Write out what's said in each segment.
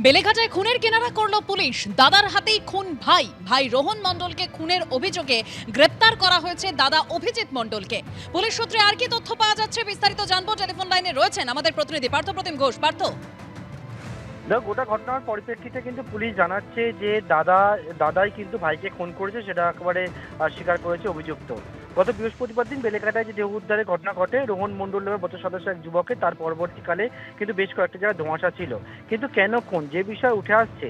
বেলেঘাটায় খুনের কেনারা করল পুলিশ। দাদার হাতেই খুন ভাই। ভাই রোহন মণ্ডলকে খুনের অভিযোগে গ্রেপ্তার করা হয়েছে দাদা অভিজিৎ মণ্ডলকে। পুলিশ সূত্রে আর কি তথ্য পাওয়া যাচ্ছে বিস্তারিত জানবো। টেলিফোন লাইনে রয়েছেন আমাদের প্রতিনিধি পার্থপ্রতিম ঘোষ। পার্থ, গোটা ঘটনার পরিপ্রেক্ষিতে কিন্তু পুলিশ জানাচ্ছে যে দাদাই কিন্তু ভাইকে খুন করেছে, সেটা একেবারে স্বীকার করেছে অভিযুক্ত। গত বৃহস্পতিবার দিন বেলেঘাটায় যে দেহ উদ্ধারের ঘটনা ঘটে রোহন মণ্ডল নামে 32 সদস্য এক যুবকের, তার পরবর্তীকালে কিন্তু বেশ কয়েকটা জায়গায় ধোঁয়াশা ছিল। কিন্তু কেন খুন, যে বিষয় উঠে আসছে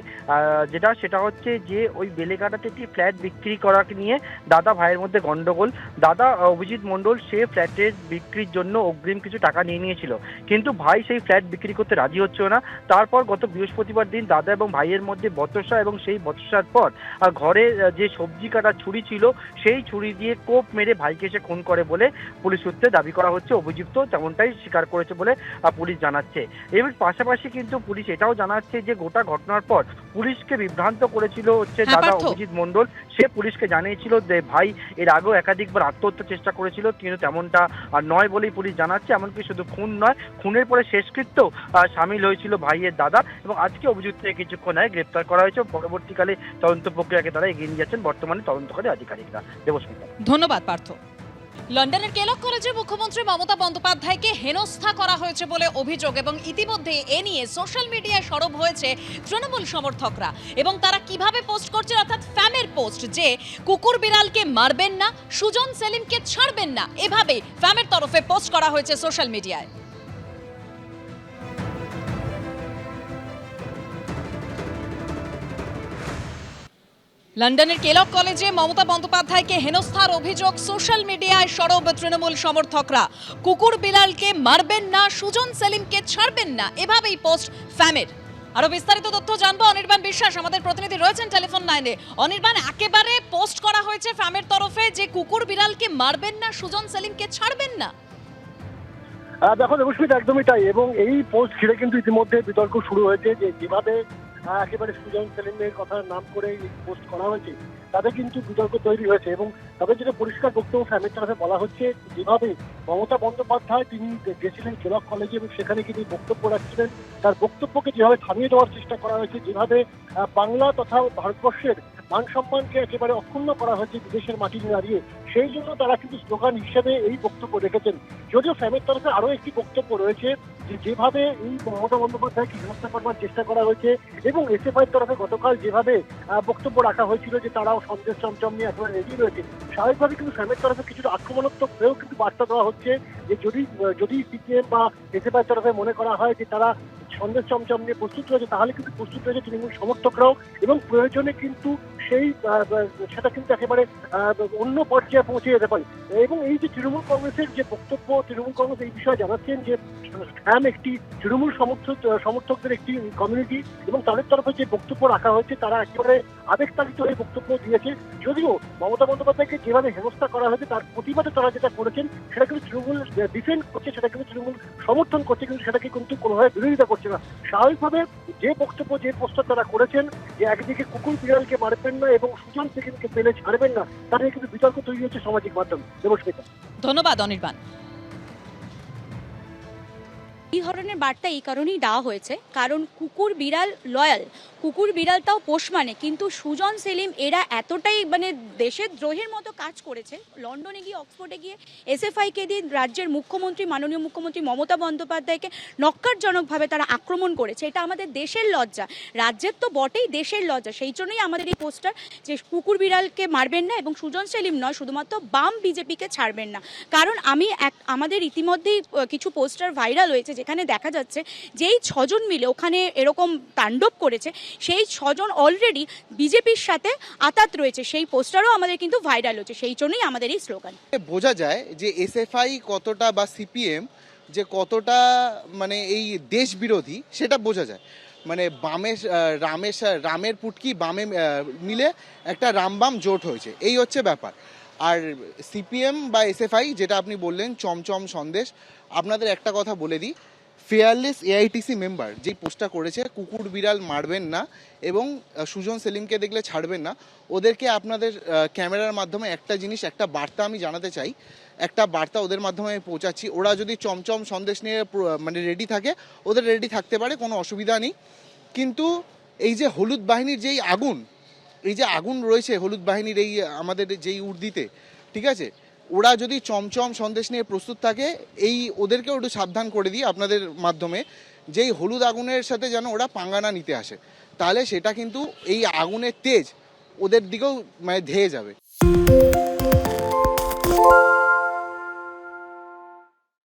সেটা হচ্ছে যে ওই বেলেঘাটাতে একটি ফ্ল্যাট বিক্রি করাকে নিয়ে দাদা ভাইয়ের মধ্যে গন্ডগোল। দাদা অভিজিৎ মণ্ডল সে ফ্ল্যাটের বিক্রির জন্য অগ্রিম কিছু টাকা নিয়ে নিয়েছিল, কিন্তু ভাই সেই ফ্ল্যাট বিক্রি করতে রাজি হচ্ছিল না। তারপর গত বৃহস্পতিবার দিন দাদা এবং ভাইয়ের মধ্যে বচসা, এবং সেই বচসার পর ঘরে যে সবজি কাটার ছুরি ছিল সেই ছুরি দিয়ে কোপ মেরে ভাইকে সে খুন করে বলে পুলিশ সূত্রে দাবি করা হচ্ছে। অভিযুক্ত তেমনটাই স্বীকার করেছে বলে পুলিশ জানাচ্ছে। এর পাশাপাশি কিন্তু পুলিশ এটাও জানাচ্ছে যে গোটা ঘটনার পর পুলিশকে বিভ্রান্ত করেছিল হচ্ছে দাদা অভিজিৎ মণ্ডল। সে পুলিশকে জানিয়েছিল যে ভাই এর আগেও একাধিকবার আত্মহত্যার চেষ্টা করেছিল, কিন্তু তেমনটা নয় বলেই পুলিশ জানাচ্ছে। এমনকি শুধু খুন নয়, খুনের পরে শেষকৃত্য সামিল হয়েছিল ভাইয়ের দাদা, এবং আজকে অভিযুক্তকে কিছুক্ষণ আগে গ্রেপ্তার করা হয়েছে। পরবর্তীকালে তদন্ত প্রক্রিয়াকে তারা এগিয়ে নিয়ে যাচ্ছেন বর্তমানে তদন্তকারী আধিকারিকরা। দেবস্মিতা। ধন্যবাদ পার্থ। লন্ডনের কেলক কলেজে মুখ্যমন্ত্রী মমতা বন্দ্যোপাধ্যায়কে হেনস্থা করা হয়েছে বলে অভিযোগ, এবং ইতিমধ্যে এ নিয়ে সোশ্যাল মিডিয়ায় সরব হয়েছে তৃণমূল সমর্থকরা। এবং তারা কিভাবে পোস্ট করছে, অর্থাৎ ফ্যামের পোস্ট, যে কুকুর বিড়ালকে মারবেন না, সুজন সেলিমকে ছাড়বেন না, এভাবে ফ্যামের তরফে পোস্ট করা হয়েছে সোশ্যাল মিডিয়ায়। লন্ডনের কেলক কলেজে মমতা বন্দ্যোপাধ্যায়কে হেনস্থার অভিযোগ, সোশ্যাল মিডিয়ায় সরব তৃণমূল সমর্থকরা। কুকুর বিড়ালকে মারবেন না, সুজন সেলিমকে ছাড়বেন না, এভাবেই পোস্ট ফ্যামের। আরো বিস্তারিত তথ্য জানবো। অনির্বাণ বিশ্বাস আমাদের প্রতিনিধি রয়েছেন টেলিফোন লাইনে। অনির্বাণ, একেবারে পোস্ট করা হয়েছে ফ্যামের তরফে যে কুকুর বিড়ালকে মারবেন না, সুজন সেলিমকে ছাড়বেন না। দেখো দেবস্মিতা, একদমই তাই। এবং এই পোস্ট ঘিরে কিন্তু ইতিমধ্যে বিতর্ক শুরু হয়েছে যে যেভাবে একেবারে সুজন সেলিমের কথা নাম করে পোস্ট করা হয়েছে তাতে কিন্তু বিতর্ক তৈরি হয়েছে। এবং তবে যেটা পরিষ্কার বক্তব্য ফ্যামের তরফে বলা হচ্ছে, যেভাবে মমতা বন্দ্যোপাধ্যায় তিনি গেছিলেন কেলক কলেজে এবং সেখানে তিনি বক্তব্য রাখছিলেন, তার বক্তব্যকে যেভাবে থামিয়ে দেওয়ার চেষ্টা করা হয়েছে, যেভাবে বাংলা তথা ভারতবর্ষের মান সম্মানকে একেবারে অক্ষুণ্ণ করা হয়েছে বিদেশের মাটিতে দাঁড়িয়ে, সেই জন্য তারা কিন্তু স্লোগান হিসেবে এই বক্তব্য রেখেছেন। যদিও ফ্যামের তরফে আরো একটি বক্তব্য রয়েছে যে যেভাবে এই মমতা বন্দ্যোপাধ্যায়কে হেনস্থা করবার চেষ্টা করা হয়েছে, এবং এসএফআইয়ের তরফে গতকাল যেভাবে বক্তব্য রাখা হয়েছিল যে তারাও সন্দেশ চমচম নিয়ে একেবারে রেডি রয়েছে, স্বাভাবিকভাবে কিন্তু ফ্যামের তরফে কিছুটা আক্রমণাত্মক হয়েও কিন্তু বার্তা দেওয়া হচ্ছে যে যদি সিপিএম বা এসএফআইয়ের তরফে মনে করা হয় যে তারা সন্দেশ চমচম নিয়ে প্রস্তুত রয়েছে, তাহলে কিন্তু প্রস্তুত রয়েছে তৃণমূল সমর্থকরাও, এবং প্রয়োজনে কিন্তু সেটা কিন্তু একেবারে অন্য পর্যায়ে পৌঁছে যেতে পারে। এবং এই যে তৃণমূল কংগ্রেসের যে বক্তব্য, তৃণমূল কংগ্রেস এই বিষয়ে জানাচ্ছেন যে ফ্যাম একটি তৃণমূল সমর্থকদের একটি কমিউনিটি, এবং তাদের তরফে যে বক্তব্য রাখা হয়েছে তারা একেবারে আবেগতাড়িত হয়ে বক্তব্য দিয়েছে। যদিও মমতা বন্দ্যোপাধ্যায়কে যেভাবে হেনস্থা করা হয়েছে তার প্রতিবাদে তারা যেটা করেছেন সেটা কিন্তু তৃণমূল ডিফেন্ড করছে, সেটা কিন্তু তৃণমূল সমর্থন করছে, কিন্তু সেটাকে কিন্তু কোনোভাবে বিরোধিতা করছে না। স্বাভাবিকভাবে যে বক্তব্য, যে পোস্টার তারা করেছেন যে একদিকে কুকুর বিড়ালকে মারবেন না এবং সুজন সেলিমকে পেলে ছাড়বেন না, তাদের কিন্তু বিতর্ক তৈরি হচ্ছে সামাজিক মাধ্যমে। দেবস্মিতা। ধন্যবাদ অনির্বাণ। এই ধরনের বার্তা এই কারণেই দেওয়া হয়েছে কারণ কুকুর বিড়াল লয়াল, কুকুর বিড়ালটাও পোষ মানে, কিন্তু সুজন সেলিম এরা এতটাই দেশের দ্রোহের মতো কাজ করেছে। লন্ডনে গিয়ে, অক্সফোর্ডে গিয়ে এসএফআইকে দিয়ে রাজ্যের মুখ্যমন্ত্রী, মাননীয় মুখ্যমন্ত্রী মমতা বন্দ্যোপাধ্যায়কে নক্কারজনকভাবে তারা আক্রমণ করেছে। এটা আমাদের দেশের লজ্জা, রাজ্যের তো বটেই, দেশের লজ্জা। সেই জন্যই আমাদের এই পোস্টার যে কুকুর বিড়ালকে মারবেন না এবং সুজন সেলিম নয়, শুধুমাত্র বাম বিজেপিকে ছাড়বেন না। কারণ আমাদের ইতিমধ্যেই কিছু পোস্টার ভাইরাল হয়েছে যেখানে দেখা যাচ্ছে যেই 6 জন মিলে ওখানে এরকম তাণ্ডব করেছে, সেই 6 জন অলরেডি বিজেপির সাথে আতাত রয়েছে। সেই পোস্টারও আমাদের কিন্তু ভাইরাল হচ্ছে, সেই জন্যই আমাদের এই স্লোগান। বোঝা যায় যে এসএফআই কতটা বা সিপিএম যে কতটা এই দেশ বিরোধী সেটা বোঝা যায়। রামের পুটকি বামে মিলে একটা রামবাম জোট হয়েছে, এই হচ্ছে ব্যাপার। আর সিপিএম বা এসএফআই যেটা আপনি বললেন চমচম সন্দেশ, আপনাদের একটা কথা বলে দিই, ফেয়ারলেস এআইটিসি মেম্বার যেই পোস্টটা করেছে কুকুর বিড়াল মারবেন না এবং সুজন সেলিমকে দেখলে ছাড়বেন না, ওদেরকে আপনাদের ক্যামেরার মাধ্যমে একটা জিনিস, একটা বার্তা আমি জানাতে চাই, একটা বার্তা ওদের মাধ্যমে আমি পৌঁছাচ্ছি। ওরা যদি চমচম সন্দেশ নিয়ে রেডি থাকে, ওদের রেডি থাকতে পারে, কোনো অসুবিধা নেই। কিন্তু এই যে হলুদ বাহিনীর যেই আগুন, এই যে আগুন রয়েছে হলুদ বাহিনীর এই আমাদের যেই উর্দিতে, ঠিক আছে, ওরা যদি চমচম সন্দেশ নিয়ে প্রস্তুত থাকে, এই ওদেরকেও একটু সাবধান করে দিই আপনাদের মাধ্যমে, যেই হলুদ আগুনের সাথে যেন ওরা পাঙ্গানা নিতে আসে, তাহলে সেটা কিন্তু এই আগুনের তেজ ওদের দিকেও মানে ধেয়ে যাবে।